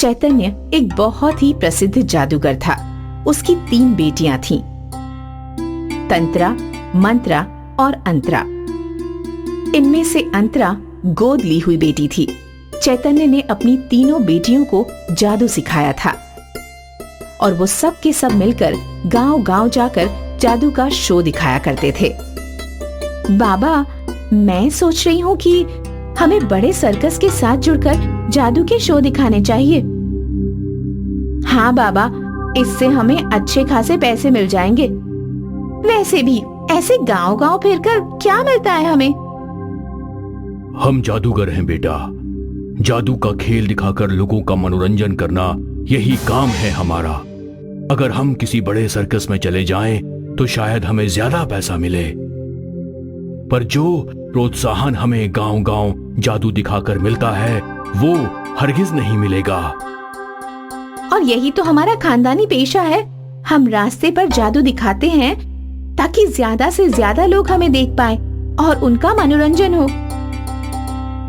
चैतन्य एक बहुत ही प्रसिद्ध जादूगर था। उसकी 3 बेटियां थीं, तंत्रा, मंत्रा और अंतरा। इनमें से अंतरा गोद ली हुई बेटी थी। चैतन्य ने अपनी तीनों बेटियों को जादू सिखाया था और वो सब के सब मिलकर गांव-गांव जाकर जादू का शो दिखाया करते थे। बाबा, मैं सोच रही हूँ कि हमें बड़े सर्कस के साथ जुड़कर जादू के शो दिखाने चाहिए। हाँ बाबा, इससे हमें अच्छे खासे पैसे मिल जाएंगे। वैसे भी ऐसे गांव-गांव फिरकर क्या मिलता है हमें? हम जादूगर हैं बेटा। जादू का खेल दिखाकर लोगों का मनोरंजन करना यही काम है हमारा। अगर हम किसी बड़े सर्कस में चले जाएं तो शायद हमें ज्यादा पैसा मिले, पर जो प्रोत्साहन हमें गांव-गांव जादू दिखाकर मिलता है वो हरगिज नहीं मिलेगा। और यही तो हमारा खानदानी पेशा है। हम रास्ते पर जादू दिखाते हैं ताकि ज्यादा से ज्यादा लोग हमें देख पाए और उनका मनोरंजन हो।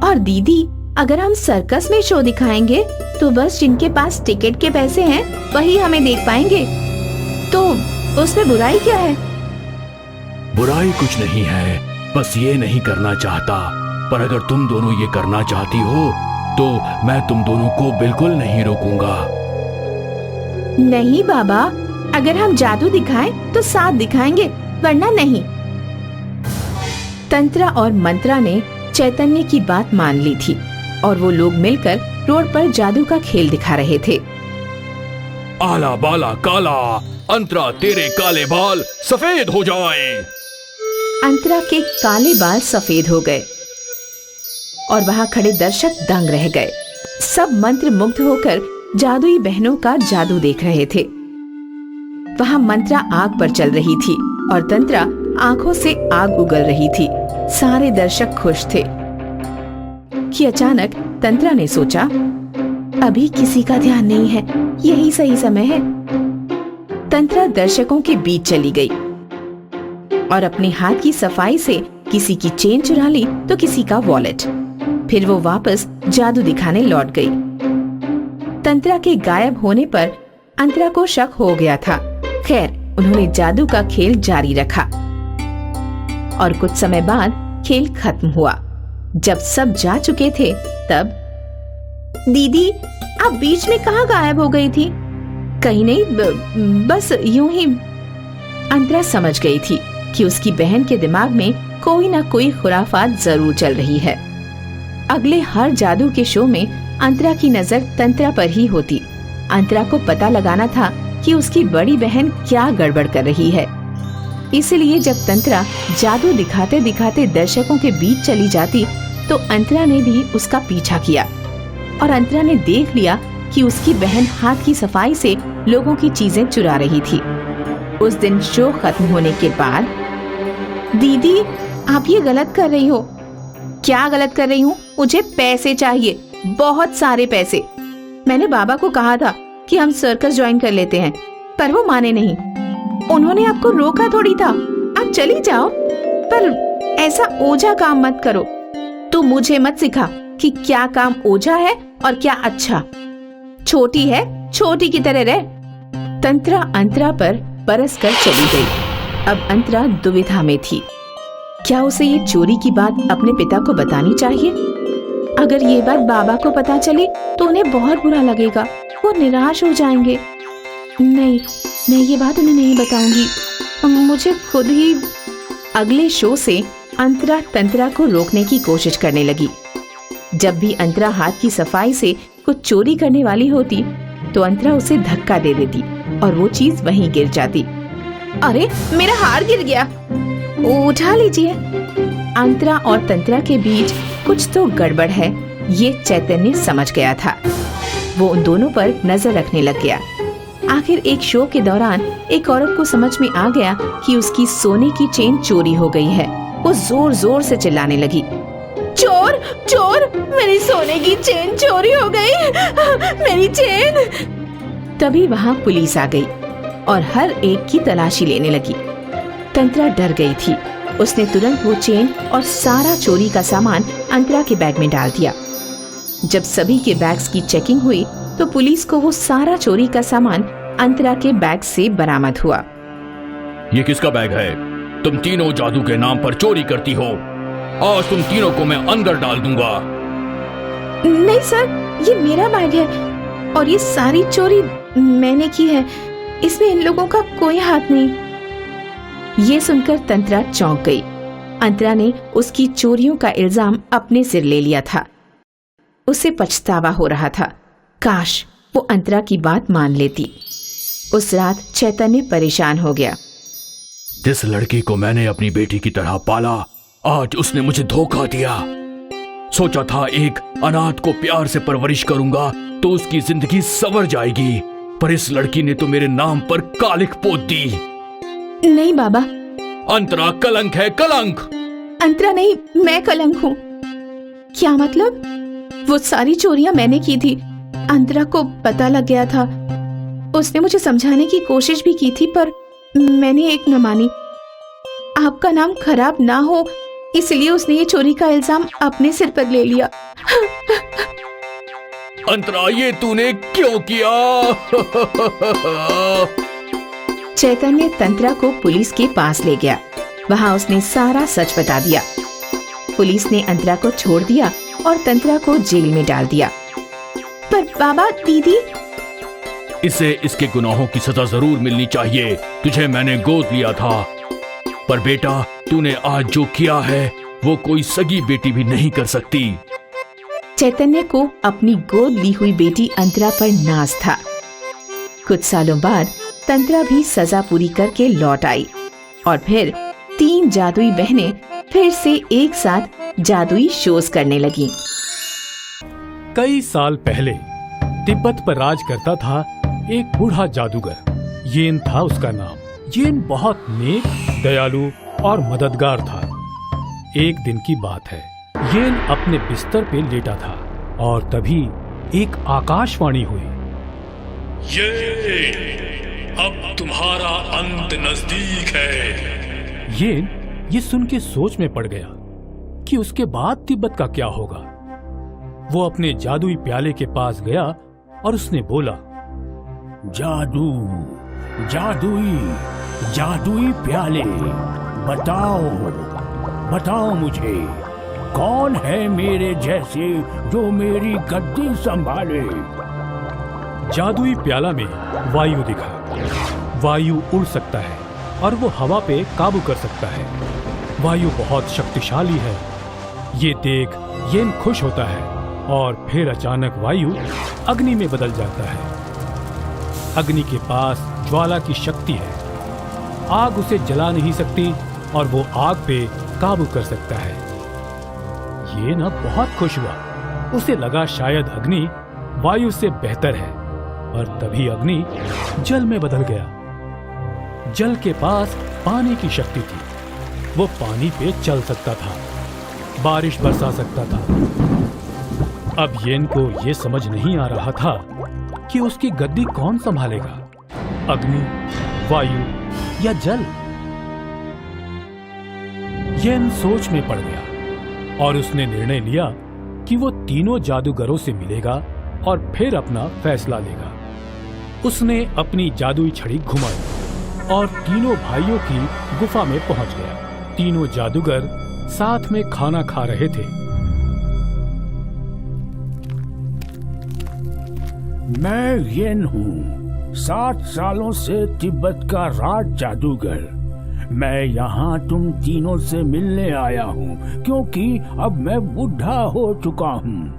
और दीदी, अगर हम सर्कस में शो दिखाएंगे तो बस जिनके पास टिकट के पैसे हैं वही हमें देख पाएंगे, तो उसमें बुराई क्या है? बुराई कुछ नहीं है, बस ये नहीं करना चाहता। पर अगर तुम दोनों ये करना चाहती हो तो मैं तुम दोनों को बिल्कुल नहीं रोकूंगा। नहीं बाबा, अगर हम जादू दिखाएं तो साथ दिखाएंगे, वरना नहीं। तंत्रा और मंत्रा ने चैतन्य की बात मान ली थी और वो लोग मिलकर रोड पर जादू का खेल दिखा रहे थे। आला बाला काला, अंतरा तेरे काले बाल सफेद हो जाएं। अंतरा के काले बाल सफेद हो गए और वहां खड़े दर्शक दंग रह गए। सब मंत्र मुग्ध होकर जादुई बहनों का जादू देख रहे थे। वहां मंत्रा आग पर चल रही थी और तंत्रा आंखों से आग उगल रही थी। सारे दर्शक खुश थे कि अचानक तंत्रा ने सोचा, अभी किसी का ध्यान नहीं है, यही सही समय है। तंत्रा दर्शकों के बीच चली गई और अपने हाथ की सफाई से किसी की चेन चुरा ली तो किसी का वॉलेट। फिर वो वापस जादू दिखाने लौट गई। तंत्रा के गायब होने पर अंतरा को शक हो गया था। खैर, उन्होंने जादू का खेल जारी रखा और कुछ समय बाद खेल खत्म हुआ। जब सब जा चुके थे तब, दीदी, आप बीच में कहाँ गायब हो गई थी? कहीं नहीं, बस यूं ही। अंतरा समझ गई थी कि उसकी बहन के दिमाग में कोई ना कोई खुराफात जरूर चल रही है। अगले हर जादू के शो में अंतरा की नजर तंत्रा पर ही होती। अंतरा को पता लगाना था कि उसकी बड़ी बहन क्या गड़बड़ कर रही है। इसलिए जब तंत्रा जादू दिखाते दिखाते दर्शकों के बीच चली जाती तो अंतरा ने भी उसका पीछा किया और अंतरा ने देख लिया कि उसकी बहन हाथ की सफाई से लोगों की चीजें चुरा रही थी। उस दिन शो खत्म होने के बाद, दीदी, आप ये गलत कर रही हो। क्या गलत कर रही हूँ? मुझे पैसे चाहिए, बहुत सारे पैसे। मैंने बाबा को कहा था कि हम सर्कस ज्वाइन कर लेते हैं, पर वो माने नहीं। उन्होंने आपको रोका थोड़ी था, आप चली जाओ, पर ऐसा ओझा काम मत करो। तू मुझे मत सिखा कि क्या काम ओझा है और क्या अच्छा। छोटी है, छोटी की तरह रह। तंत्रा अंतरा पर बरस कर चली गई। अब अंतरा दुविधा में थी। क्या उसे ये चोरी की बात अपने पिता को बतानी चाहिए? अगर ये बात बाबा को पता चली तो उन्हें बहुत बुरा लगेगा, वो निराश हो जाएंगे। नहीं, मैं ये बात उन्हें नहीं बताऊंगी, मुझे खुद ही। अगले शो से अंतरा तंत्रा को रोकने की कोशिश करने लगी। जब भी अंतरा हाथ की सफाई से कुछ चोरी करने वाली होती तो अंतरा उसे धक्का दे देती और वो चीज वहीं गिर जाती। अरे, मेरा हार गिर गया, उठा लीजिए। अंतरा और तंत्रा के बीच कुछ तो गड़बड़ है, ये चैतन्य समझ गया था। वो उन दोनों पर नजर रखने लग गया। आखिर एक शो के दौरान एक औरत को समझ में आ गया कि उसकी सोने की चेन चोरी हो गई है। वो जोर जोर से चिल्लाने लगी, चोर, चोर, मेरी सोने की चेन चोरी हो गई, मेरी चेन। तभी वहाँ पुलिस आ गई और हर एक की तलाशी लेने लगी। तंत्रा डर गई थी। उसने तुरंत वो चेन और सारा चोरी का सामान अंतरा के बैग में डाल दिया। जब सभी के बैग्स की चेकिंग हुई तो पुलिस को वो सारा चोरी का सामान अंतरा के बैग से बरामद हुआ। ये किसका बैग है? तुम तीनों जादू के नाम पर चोरी करती हो। आज तुम तीनों को मैं अंदर डाल दूंगा। नहीं सर, ये मेरा बैग है और ये सारी चोरी मैंने की है। इसमें इन लोगों का कोई हाथ नहीं। ये सुनकर तंत्रा चौंक गई। अंतरा ने उसकी चोरियों का इल्जाम अपने सिर ले लिया था। उसे पछतावा हो रहा था। काश वो अंतरा की बात मान लेती। उस रात चैतन्य परेशान हो गया। जिस लड़की को मैंने अपनी बेटी की तरह पाला, आज उसने मुझे धोखा दिया। सोचा था एक अनाथ को प्यार से परवरिश करूंगा तो उसकी जिंदगी संवर जाएगी, पर इस लड़की ने तो मेरे नाम पर कालिख पोत दी। नहीं बाबा, अंतरा कलंक है, कलंक। अंतरा नहीं, मैं कलंक हूँ। क्या मतलब? वो सारी चोरियां मैंने की थी। अंतरा को पता लग गया था। उसने मुझे समझाने की कोशिश भी की थी, पर मैंने एक न मानी। आपका नाम खराब ना हो इसलिए उसने ये चोरी का इल्जाम अपने सिर पर ले लिया। अंतरा, ये तूने क्यों किया? चैतन्य तंत्रा को पुलिस के पास ले गया। वहां उसने सारा सच बता दिया। पुलिस ने अंतरा को छोड़ दिया और तंत्रा को जेल में डाल दिया। पर बाबा, दीदी, इसे इसके गुनाहों की सजा जरूर मिलनी चाहिए। तुझे मैंने गोद लिया था, पर बेटा तूने आज जो किया है वो कोई सगी बेटी भी नहीं कर सकती। चैतन्य को अपनी गोद ली हुई बेटी अंतरा पर नाज था। कुछ सालों बाद तंत्रा भी सजा पूरी करके लौट आई और फिर 3 जादुई बहनें फिर से एक साथ जादुई शोज करने लगीं। कई साल पहले तिब्बत पर राज करता था एक बूढ़ा जादूगर। येन था उसका नाम। येन बहुत नेक, दयालु और मददगार था। एक दिन की बात है, येन अपने बिस्तर पे लेटा था और तभी एक आकाशवाणी हुई। अब तुम्हारा अंत नजदीक है। येन ये सुन के सोच में पड़ गया कि उसके बाद तिब्बत का क्या होगा। वो अपने जादुई प्याले के पास गया और उसने बोला, जादू, जादुई प्याले, बताओ मुझे, कौन है मेरे जैसे जो मेरी गद्दी संभाले? जादुई प्याला में वायु दिखा। वायु उड़ सकता है और वो हवा पे काबू कर सकता है। वायु बहुत शक्तिशाली है। ये देख येन खुश होता है और फिर अचानक वायु अग्नि में बदल जाता है। अग्नि के पास ज्वाला की शक्ति है। आग उसे जला नहीं सकती और वो आग पे काबू कर सकता है। ये ना बहुत खुश हुआ। उसे लगा शायद अग्नि वायु से बेहतर है, और तभी अग्नि जल में बदल गया। जल के पास पानी की शक्ति थी। वो पानी पे चल सकता था, बारिश बरसा सकता था। अब येन को ये समझ नहीं आ रहा था कि उसकी गद्दी कौन संभालेगा, अग्नि, वायु या जल। येन सोच में पड़ गया और उसने निर्णय लिया कि वो तीनों जादूगरों से मिलेगा और फिर अपना फैसला लेगा। उसने अपनी जादुई छड़ी घुमाई और तीनों भाइयों की गुफा में पहुंच गया। तीनों जादूगर साथ में खाना खा रहे थे। मैं येन हूँ, 7 सालों से तिब्बत का राज जादूगर। मैं यहाँ तुम तीनों से मिलने आया हूँ क्योंकि अब मैं बूढ़ा हो चुका हूँ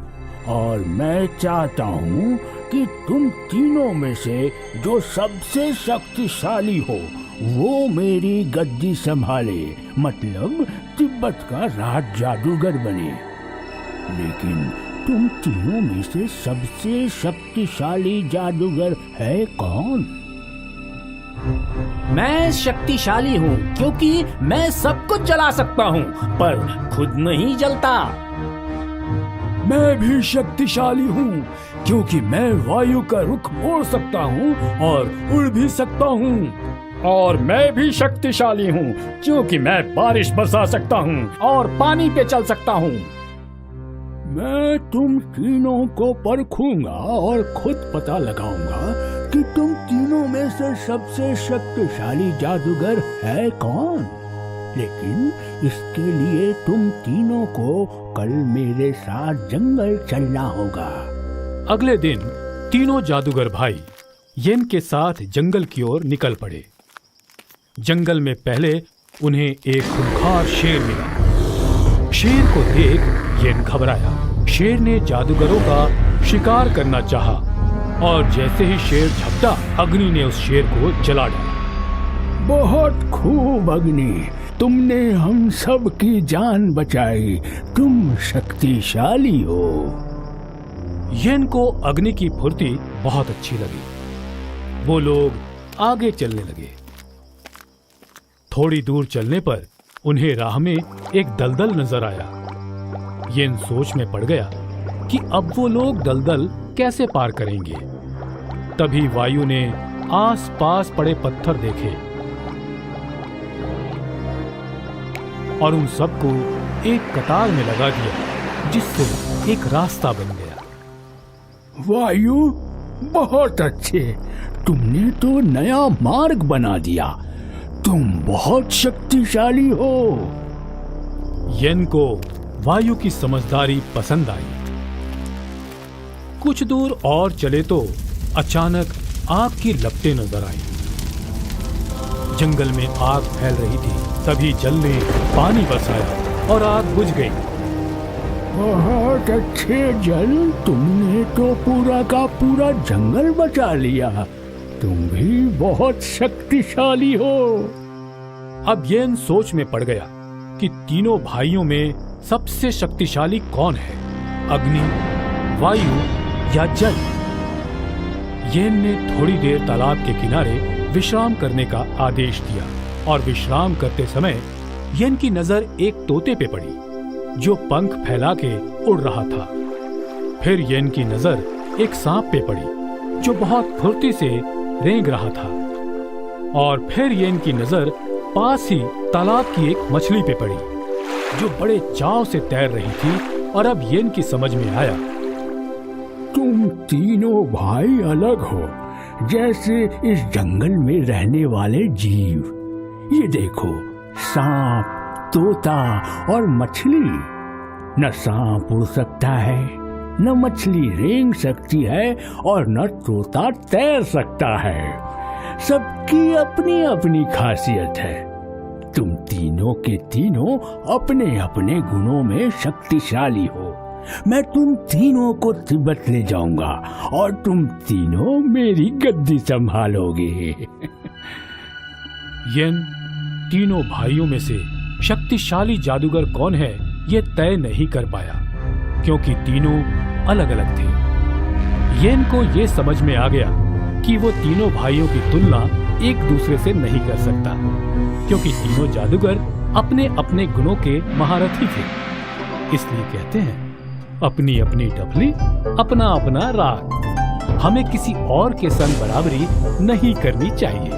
और मैं चाहता हूँ कि तुम तीनों में से जो सबसे शक्तिशाली हो वो मेरी गद्दी संभाले, मतलब तिब्बत का राज जादूगर बने। लेकिन तुम तीनों में से सबसे शक्तिशाली जादूगर है कौन? मैं शक्तिशाली हूँ क्योंकि मैं सब कुछ जला सकता हूँ पर खुद नहीं जलता। मैं भी शक्तिशाली हूँ क्योंकि मैं वायु का रुख मोड़ सकता हूँ और उड़ भी सकता हूँ। और मैं भी शक्तिशाली हूँ क्योंकि मैं बारिश बरसा सकता हूँ और पानी पे चल सकता हूँ। मैं तुम तीनों को परखूंगा और खुद पता लगाऊंगा कि तुम तीनों में से सबसे शक्तिशाली जादूगर है कौन। लेकिन इसके लिए तुम तीनों को कल मेरे साथ जंगल चलना होगा। अगले दिन तीनों जादूगर भाई येन के साथ जंगल की ओर निकल पड़े। जंगल में पहले उन्हें एक खूंखार शेर मिला। शेर को देख येन घबराया। शेर ने जादूगरों का शिकार करना चाहा और जैसे ही शेर झपटा, अग्नि ने उस शेर को जला डाला। बहुत खूब अग्नि, तुमने हम सब की जान बचाई। तुम शक्तिशाली हो। येन को अग्नि की फुर्ती बहुत अच्छी लगी। वो लोग आगे चलने लगे। थोड़ी दूर चलने पर उन्हें राह में एक दलदल नजर आया। येन सोच में पड़ गया कि अब वो लोग दलदल कैसे पार करेंगे। तभी वायु ने आस-पास पड़े पत्थर देखे और उन सबको एक कतार में लगा दिया, जिससे एक रास्ता बन गया। वायु, बहुत अच्छे, तुमने तो नया मार्ग बना दिया। तुम बहुत शक्तिशाली हो। येन को वायु की समझदारी पसंद आई। कुछ दूर और चले तो अचानक आग की लपटें नजर आई। जंगल में आग फैल रही थी। तभी जल ने पानी बरसाया और आग बुझ गई। बहुत अच्छे जल, तुमने तो पूरा का पूरा जंगल बचा लिया। तुम भी बहुत शक्तिशाली हो। अब येन सोच में पड़ गया कि तीनों भाइयों में सबसे शक्तिशाली कौन है, अग्नि, वायु या जल। येन ने थोड़ी देर तालाब के किनारे विश्राम करने का आदेश दिया और विश्राम करते समय येन की नजर एक तोते पे पड़ी जो पंख फैला के उड़ रहा था। फिर येन की नजर एक सांप पे पड़ी जो बहुत फुर्ती से रेंग रहा था। और फिर येन की नजर पास ही तालाब की एक मछली पे पड़ी जो बड़े चाव से तैर रही थी। और अब येन की समझ में आया, तुम तीनों भाई अलग हो, जैसे इस जंगल में रहने वाले जीव। ये देखो, सांप, तोता और मछली। न सांप उड़ सकता है, न मछली रेंग सकती है और न तोता तैर सकता है। सबकी अपनी अपनी खासियत है। तुम तीनों के तीनों अपने अपने गुणों में शक्तिशाली हो। मैं तुम तीनों को तिब्बत ले जाऊंगा और तुम तीनों मेरी गद्दी संभालोगे। येन तीनों भाइयों में से शक्तिशाली जादूगर कौन है ये तय नहीं कर पाया, क्योंकि तीनों अलग अलग थे। येन को ये समझ में आ गया कि वो तीनों भाइयों की तुलना एक दूसरे से नहीं कर सकता, क्योंकि तीनों जादूगर अपने अपने गुणों के महारथी थे। इसलिए कहते हैं, अपनी अपनी टपली, अपना अपना राग। हमें किसी और के संग बराबरी नहीं करनी चाहिए।